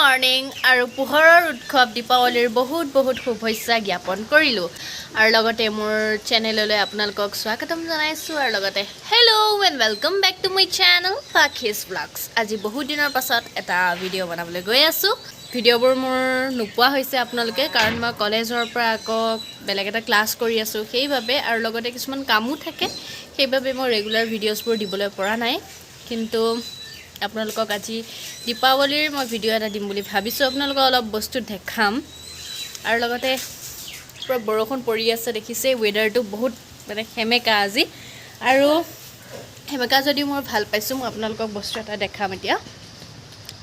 Morning আৰু পোহৰৰ উৎসৱ দীপাৱলীৰ বহুত শুভেচ্ছা জ্ঞাপন কৰিলোঁ আৰু লগতে মোৰ চেনেললৈ আপোনালোকক স্বাগতম জনাইছোঁ আৰু লগতে hello' and welcome back to my channel Pakhi's vlogs. আজি বহুত দিনৰ পাছত এটা ভিডিঅ' বনাবলৈ গৈ আছোঁ। ভিডিঅ'বোৰ মোৰ নোপোৱা হৈছে আপোনালোকে, কাৰণ মই কলেজৰ পৰা আকৌ বেলেগ এটা ক্লাছ কৰি আছোঁ, সেইবাবে আৰু লগতে কিছুমান কামো থাকে, সেইবাবে মই ৰেগুলাৰ ভিডিঅ'ছবোৰ দিবলৈ পৰা নাই। কিন্তু আপোনালোকক আজি দীপাৱলীৰ মই ভিডিঅ' এটা দিম বুলি ভাবিছোঁ, আপোনালোকক অলপ বস্তু দেখাম। আৰু লগতে পুৰা বৰষুণ পৰি আছে, দেখিছে ৱেডাৰটো বহুত মানে সেমেকা আজি, আৰু সেমেকা যদিও মই ভাল পাইছোঁ। মই আপোনালোকক বস্তু এটা দেখাম এতিয়া।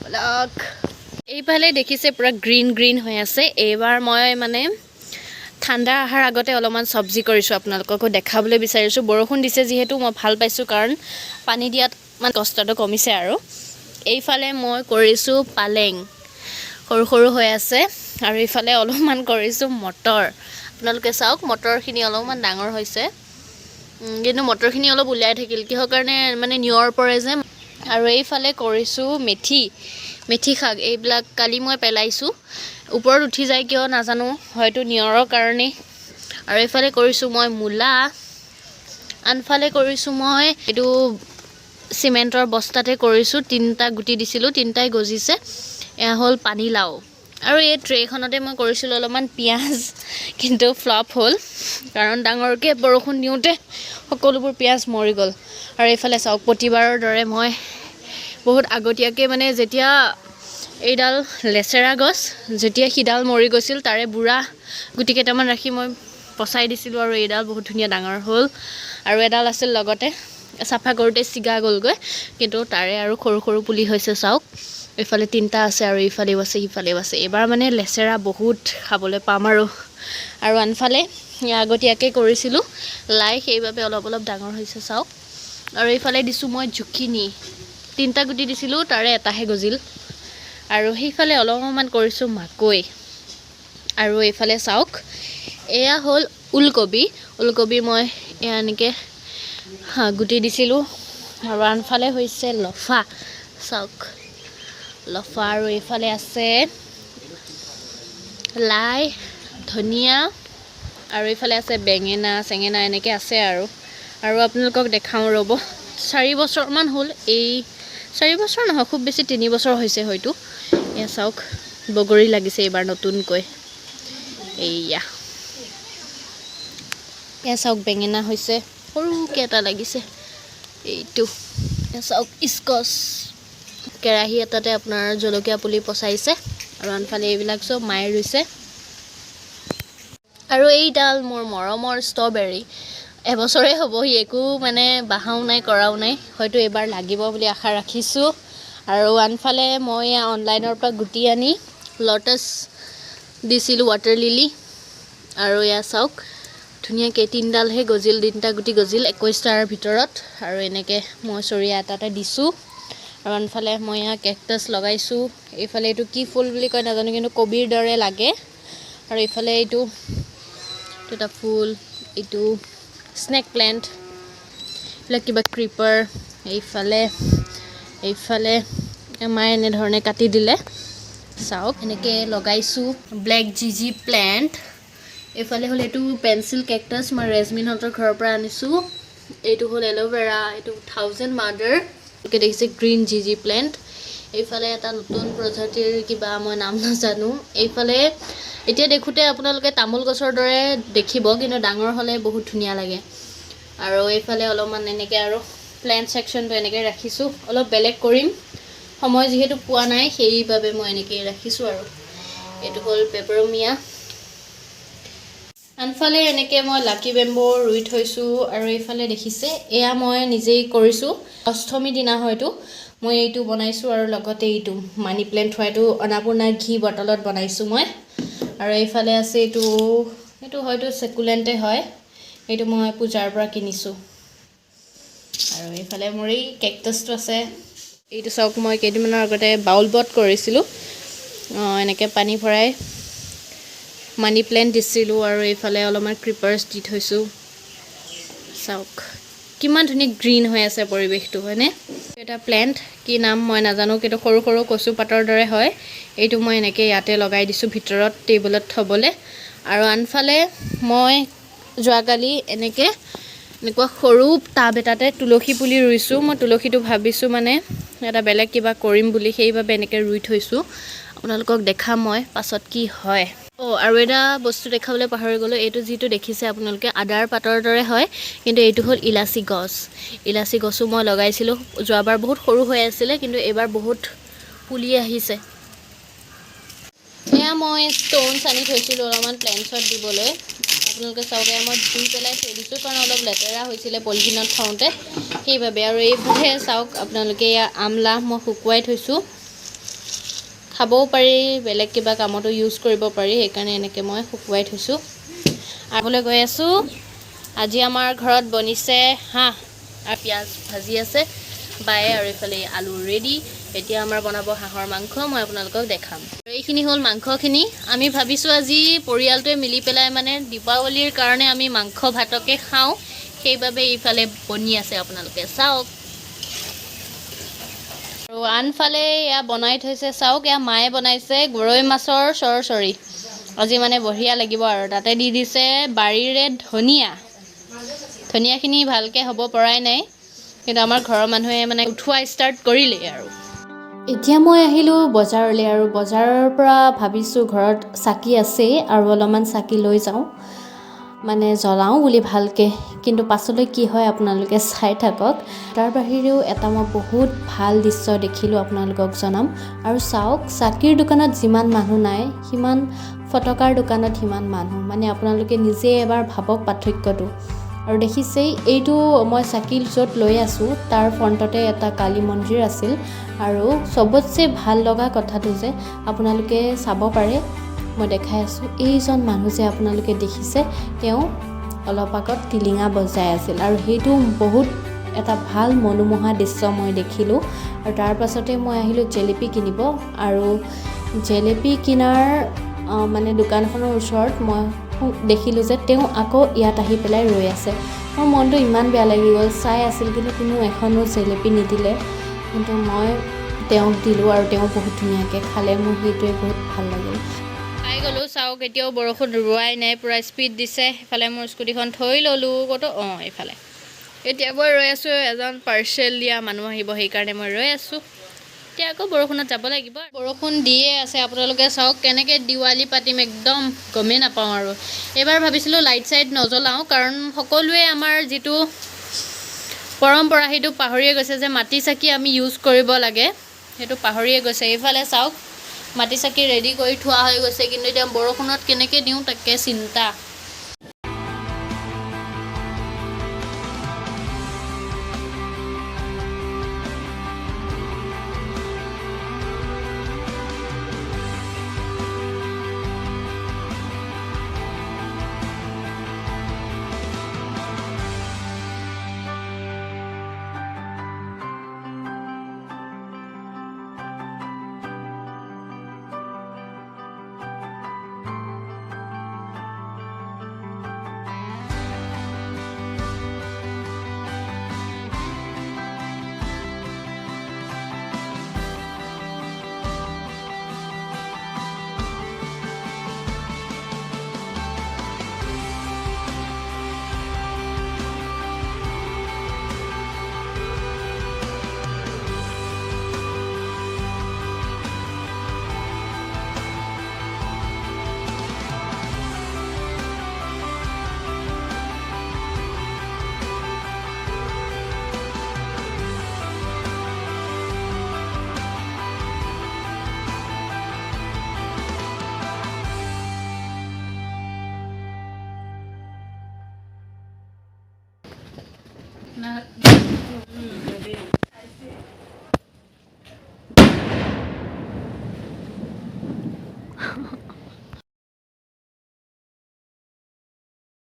বলক, এইফালে দেখিছে পুৰা গ্ৰীণ হৈ আছে। এইবাৰ মই মানে ঠাণ্ডা অহাৰ আগতে অলপমান চব্জি কৰিছোঁ, আপোনালোককো দেখাবলৈ বিচাৰিছোঁ। বৰষুণ দিছে যিহেতু মই ভাল পাইছোঁ, কাৰণ পানী দিয়াত মানে কষ্টটো কমিছে। আৰু এইফালে মই কৰিছোঁ পালেং, সৰু হৈ আছে, আৰু এইফালে অলপমান কৰিছোঁ মটৰ। আপোনালোকে চাওক, মটৰখিনি অলপমান ডাঙৰ হৈছে, কিন্তু মটৰখিনি অলপ উলিয়াই থাকিল কিহৰ কাৰণে, মানে নিয়ৰ পৰে যে। আৰু এইফালে কৰিছোঁ মেথি শাক। এইবিলাক কালি মই পেলাইছোঁ, ওপৰত উঠি যায় কিয় নাজানো, হয়তো নিয়ৰৰ কাৰণে। আৰু এইফালে কৰিছোঁ মই মূলা, আনফালে কৰিছোঁ মই এইটো চিমেণ্টৰ বস্তাতে কৰিছোঁ। 3টা গুটি দিছিলোঁ, 3টাই গজিছে। এয়া হ'ল পানীলাও। আৰু এই ট্ৰেখনতে মই কৰিছিলোঁ অলপমান পিঁয়াজ, কিন্তু ফ্লপ হ'ল, কাৰণ ডাঙৰকৈ বৰষুণ দিওঁতে সকলোবোৰ পিঁয়াজ মৰি গ'ল। আৰু এইফালে চাওক, প্ৰতিবাৰৰ দৰে মই বহুত আগতীয়াকৈ, মানে যেতিয়া এইডাল লেচেৰা গছ, যেতিয়া সিডাল মৰি গৈছিল, তাৰে বুঢ়া গুটি কেইটামান ৰাখি মই পচাই দিছিলোঁ, আৰু এইডাল বহুত ধুনীয়া ডাঙৰ হ'ল। আৰু এডাল আছিল লগতে, চাফা কৰোঁতে ছিগা গ'লগৈ, কিন্তু তাৰে আৰু সৰু পুলি হৈছে। চাওক, এইফালে 3টা আছে, আৰু ইফালেও আছে সিফালেও আছে। এইবাৰ মানে লেচেৰা বহুত খাবলৈ পাম। আৰু আনফালে আগতীয়াকৈ কৰিছিলোঁ লাই, সেইবাবে অলপ ডাঙৰ হৈছে। চাওক, আৰু এইফালে দিছোঁ মই জুকিনি, 3টা গুটি দিছিলোঁ, তাৰে এটাহে গজিল। আৰু সেইফালে অলপমান কৰিছোঁ মাকৈ। আৰু এইফালে চাওক, এয়া হ'ল ওলকবি মই এয়া এনেকৈ গুটি দিছিলোঁ। আৰু আনফালে হৈছে লফা, চাওক লফা। আৰু এইফালে আছে লাই, ধনিয়া, আৰু এইফালে আছে বেঙেনা চেঙেনা, এনেকৈ আছে। আৰু আপোনালোকক দেখাওঁ ৰ'ব। 4 বছৰমান হ'ল, এই 4 বছৰ নহয়, খুব বেছি 3 বছৰ হৈছে হয়তো। এয়া চাওক, বগৰী লাগিছে এইবাৰ নতুনকৈ। এয়া চাওক, বেঙেনা হৈছে, সৰুকৈ এটা লাগিছে। এইটো চাওক, স্কচ। কেৰাহী এটাতে আপোনাৰ জলকীয়া পুলি পচাইছে। আৰু আনফালে এইবিলাক চব মায়ে ৰুইছে। আৰু এইডাল মোৰ মৰমৰ ষ্ট্ৰবেৰী, এবছৰে হ'বহি, একো মানে বাহাও নাই, কৰাও নাই, হয়তো এইবাৰ লাগিব বুলি আশা ৰাখিছোঁ। আৰু আনফালে মই অনলাইনৰ পৰা গুটি আনি লটাছ দিছিলোঁ, ৱাটাৰ লিলি। আৰু এয়া চাওক, ধুনীয়াকৈ 3ডালহে গজিল, 3টা গুটি গজিল 21টাৰ ভিতৰত। আৰু এনেকৈ মই চৰিয়া এটাতে দিছোঁ। আৰু আনফালে মই কেকটাছ লগাইছোঁ। এইফালে এইটো কি ফুল বুলি কয় নাজানো, কিন্তু কবিৰ দৰে লাগে। আৰু এইফালে এইটো এটা ফুল, এইটো স্নেক প্লেণ্ট, এইবিলাক কিবা ক্ৰিপাৰ। এইফালে মায়ে এনেধৰণে কাটি দিলে। চাওক, এনেকৈ লগাইছোঁ ব্লেক জিজি প্লেণ্ট। এইফালে হ'ল এইটো পেঞ্চিল কেকটাছ, মই ৰেজমিনহঁতৰ ঘৰৰ পৰা আনিছোঁ। এইটো হ'ল এল'ভেৰা, এইটো 1000 মাদাৰ। এনেকৈ দেখিছে গ্ৰীণ জিজি প্লেণ্ট। এইফালে এটা নতুন প্ৰজাতিৰ কিবা, মই নাম নাজানো। এইফালে এতিয়া দেখোঁতে আপোনালোকে তামোল গছৰ দৰে দেখিব, কিন্তু ডাঙৰ হ'লে বহুত ধুনীয়া লাগে। আৰু এইফালে অলপমান এনেকৈ, আৰু প্লেণ্ট ছেকশ্যনটো এনেকৈ ৰাখিছোঁ। অলপ বেলেগ কৰিম, সময় যিহেতু পোৱা নাই, সেইবাবে মই এনেকৈ ৰাখিছোঁ। আৰু এইটো হ'ল পেপাৰমিয়া। আনফালে এনেকৈ মই লাকি বেম্বো ৰুই থৈছোঁ। আৰু এইফালে দেখিছে, এয়া মই নিজেই কৰিছোঁ, অষ্টমী দিনা হয়তো মই এইটো বনাইছোঁ। আৰু লগতে এইটো মানি প্লেণ্ট থোৱা, এইটো অন্নপূৰ্ণা ঘি বটলত বনাইছোঁ মই। আৰু এইফালে আছে এইটো হয়তো চেকুলেণ্টে হয়, এইটো মই পূজাৰ পৰা কিনিছোঁ। আৰু এইফালে মোৰ এই কেকটাছটো আছে। এইটো চাওক, মই কেইদিনমানৰ আগতে বাউলবট কৰিছিলোঁ, এনেকৈ পানী ভৰাই মানি প্লেণ্ট দিছিলোঁ। আৰু এইফালে অলপমান ক্ৰিপাৰ্ছ দি থৈছোঁ। চাওক, কিমান ধুনীয়া গ্ৰীণ হৈ আছে পৰিৱেশটো হয়নে এটা প্লেন্ট কি নাম মই নাজানো কিন্তু সৰু সৰু কচু পাতৰ দৰে হয় এইটো মই এনেকৈ ইয়াতে লগাই দিছোঁ ভিতৰত টেবুলত থ'বলৈ আৰু আনফালে মই যোৱাকালি এনেকুৱা সৰু টাব এটাতে তুলসী পুলি ৰুইছোঁ মই তুলসীটো ভাবিছোঁ মানে এটা বেলেগ কিবা কৰিম বুলি সেইবাবে এনেকৈ ৰুই থৈছোঁ আপোনালোকক দেখাম মই পাছত কি হয় আৰু এটা বস্তু দেখাবলৈ পাহৰি গ'লোঁ এইটো যিটো দেখিছে আপোনালোকে আদাৰ পাতৰ দৰে হয় কিন্তু এইটো হ'ল ইলাচি গছো মই লগাইছিলোঁ যোৱাবাৰ বহুত সৰু হৈ আছিলে কিন্তু এইবাৰ বহুত পুলি আহিছে এয়া মই ষ্ট'নছ আনি থৈছিলোঁ অলপমান প্লেণ্টছত দিবলৈ আপোনালোকে চাওক মই ধুই পেলাই থৈ দিছোঁ কাৰণ অলপ লেতেৰা হৈছিলে পলিথিনত থওঁতে সেইবাবে আৰু এইফালে চাওক আপোনালোকে এয়া আমলা মই শুকুৱাই থৈছোঁ খাবও পাৰি বেলেগ কিবা কামতো ইউজ কৰিব পাৰি সেইকাৰণে এনেকৈ মই শুকুৱাই থৈছোঁ আগলৈ গৈ আছোঁ আজি আমাৰ ঘৰত বনিছে হাঁহ আৰু পিঁয়াজ ভাজি আছে বায়ে আৰু এইফালে আলু ৰেডি এতিয়া আমাৰ বনাব হাঁহৰ মাংস মই আপোনালোকক দেখাম এইখিনি হ'ল মাংসখিনি আমি ভাবিছোঁ আজি পৰিয়ালটোৱে মিলি পেলাই মানে দীপাৱলীৰ কাৰণে আমি মাংস ভাতকে খাওঁ সেইবাবে এইফালে বনি আছে আপোনালোকে চাওক আৰু আনফালে এয়া বনাই থৈছে চাওক এয়া মায়ে বনাইছে গৰৈ মাছৰ চৰচৰি আজি মানে বঢ়িয়া লাগিব আৰু তাতে দি দিছে বাৰীৰে ধনিয়াখিনি ভালকৈ হ'ব পৰাই নাই কিন্তু আমাৰ ঘৰৰ মানুহে মানে উঠোৱা ষ্টাৰ্ট কৰিলেই আৰু এতিয়া মই আহিলোঁ বজাৰলৈ আৰু বজাৰৰ পৰা ভাবিছোঁ ঘৰত চাকি আছেই আৰু অলপমান চাকি লৈ যাওঁ মানে জ্বলাওঁ বুলি ভালকৈ কিন্তু পাছলৈ কি হয় আপোনালোকে চাই থাকক তাৰ বাহিৰেও এটা মই বহুত ভাল দৃশ্য দেখিলোঁ আপোনালোকক জনাম আৰু চাওক চাকিৰ দোকানত যিমান মানুহ নাই সিমান ফটকাৰ দোকানত সিমান মানুহ মানে আপোনালোকে নিজে এবাৰ ভাবক পাৰ্থক্যটো আৰু দেখিছেই এইটো মই চাকি য'ত লৈ আছোঁ তাৰ ফ্ৰণ্টতে এটা কালী মন্দিৰ আছিল আৰু চবতছে ভাল লগা কথাটো যে আপোনালোকে চাব পাৰে মই দেখাই আছোঁ এইজন মানুহ যে আপোনালোকে দেখিছে তেওঁ অলপ আগত টিলিঙা বজাই আছিল আৰু সেইটো বহুত এটা ভাল মনোমোহা দৃশ্য মই দেখিলোঁ আৰু তাৰ পাছতে মই আহিলোঁ জেলেপি কিনিব আৰু জেলেপি কিনাৰ মানে দোকানখনৰ ওচৰত মই দেখিলোঁ যে তেওঁ আকৌ ইয়াত আহি পেলাই ৰৈ আছে মোৰ মনটো ইমান বেয়া লাগি গ'ল চাই আছিল কিন্তু কোনো এখনো জেলেপি নিদিলে কিন্তু মই তেওঁক দিলোঁ আৰু তেওঁ বহুত ধুনীয়াকৈ খালে মোৰ সেইটোৱে বহুত ভাল লাগিল খাই গ'লোঁ চাওক এতিয়াও বৰষুণ ৰোৱাই নাই পূৰা স্পীড দিছে সেইফালে মোৰ স্কুটিখন থৈ ল'লোঁ ক'তো এইফালে এতিয়া মই ৰৈ আছোঁ এজন পাৰ্চেল দিয়া মানুহ আহিব সেইকাৰণে মই ৰৈ আছোঁ এতিয়া আকৌ বৰষুণত যাব লাগিব বৰষুণ দিয়ে আছে আপোনালোকে চাওক কেনেকৈ দিৱালী পাতিম একদম গমেই নাপাওঁ আৰু এইবাৰ ভাবিছিলোঁ লাইট চাইট নজ্বলাওঁ কাৰণ সকলোৱে আমাৰ যিটো পৰম্পৰা সেইটো পাহৰিয়ে গৈছে যে মাটি চাকি আমি ইউজ কৰিব লাগে সেইটো পাহৰিয়ে গৈছে এইফালে চাওক মাটি চাকি ৰেডি কৰি থোৱা হৈ গৈছে কিন্তু এতিয়া বৰষুণত কেনেকৈ দিওঁ তাকে চিন্তা